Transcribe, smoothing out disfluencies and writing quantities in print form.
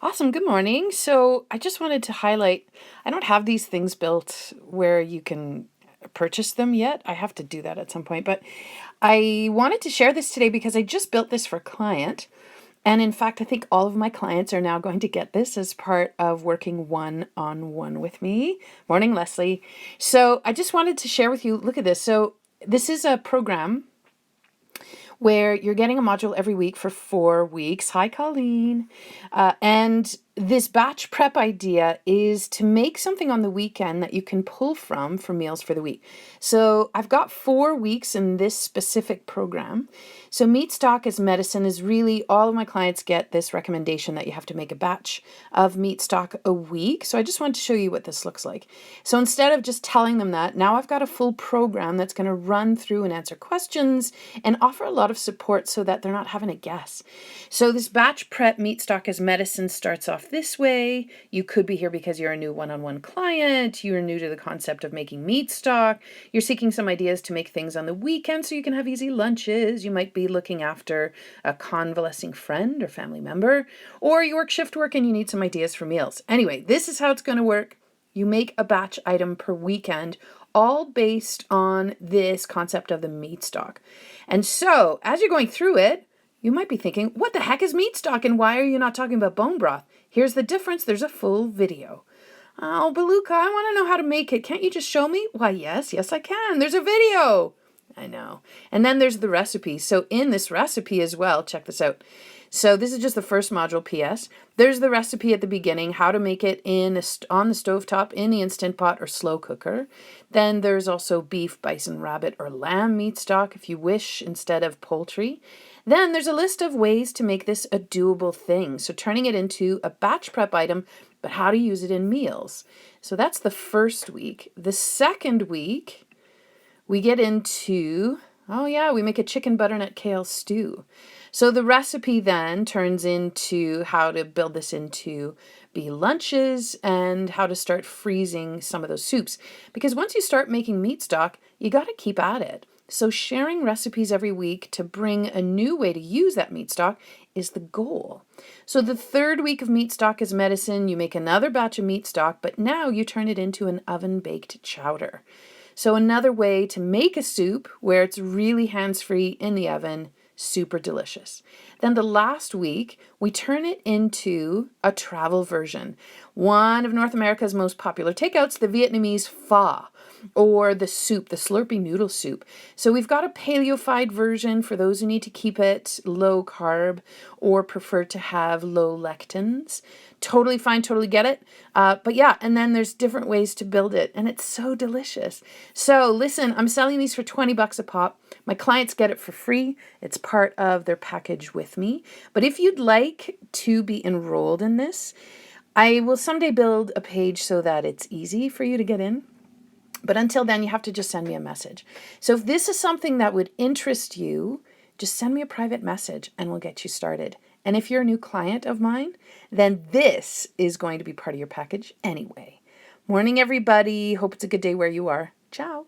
Awesome. Good morning. So I just wanted to highlight, I don't have these things built where you can purchase them yet. I have to do that at some point, but I wanted to share this today because I just built this for a client. And in fact, I think all of my clients are now going to get this as part of working one-on-one with me. Morning, Leslie. So I just wanted to share with you, look at this. So this is a program where you're getting a module every week for 4 weeks. Hi, Colleen. And this batch prep idea is to make something on the weekend that you can pull from for meals for the week. So I've got 4 weeks in this specific program. So meat stock as medicine is really, all of my clients get this recommendation that you have to make a batch of meat stock a week. So I just wanted to show you what this looks like. So instead of just telling them that, now I've got a full program that's going to run through and answer questions and offer a lot of support so that they're not having to guess. So this batch prep meat stock as medicine starts off this way. You could be here because you're a new one-on-one client, you're new to the concept of making meat stock, you're seeking some ideas to make things on the weekend so you can have easy lunches, you might be looking after a convalescing friend or family member, or you work shift work and you need some ideas for meals. Anyway, this is how it's going to work. You make a batch item per weekend, all based on this concept of the meat stock. And so as you're going through it, you might be thinking, what the heck is meat stock and why are you not talking about bone broth? Here's the difference. There's a full video. Oh, Beluka, I want to know how to make it. Can't you just show me? Why, yes, I can. There's a video. I know. And then there's the recipe. So in this recipe as well, check this out. So this is just the first module, PS. There's the recipe at the beginning, how to make it on the stovetop, in the Instant Pot or slow cooker. Then there's also beef, bison, rabbit, or lamb meat stock if you wish, instead of poultry. Then there's a list of ways to make this a doable thing. So turning it into a batch prep item, but how to use it in meals. So that's the first week. The second week, we get into, we make a chicken butternut kale stew. So the recipe then turns into how to build this into be lunches and how to start freezing some of those soups. Because once you start making meat stock, you got to keep at it. So sharing recipes every week to bring a new way to use that meat stock is the goal. So the third week of meat stock as medicine, you make another batch of meat stock, but now you turn it into an oven-baked chowder. So another way to make a soup where it's really hands-free in the oven, super delicious. Then the last week, we turn it into a travel version. One of North America's most popular takeouts, the Vietnamese pho, or the soup, the Slurpee noodle soup. So we've got a paleofied version for those who need to keep it low carb or prefer to have low lectins. Totally fine, totally get it. But yeah, and then there's different ways to build it, and it's so delicious. So listen, I'm selling these for $20 a pop. My clients get it for free. It's part of their package with me. But if you'd like to be enrolled in this, I will someday build a page so that it's easy for you to get in. But until then, you have to just send me a message. So if this is something that would interest you, just send me a private message and we'll get you started. And if you're a new client of mine, then this is going to be part of your package anyway. Morning, everybody. Hope it's a good day where you are. Ciao.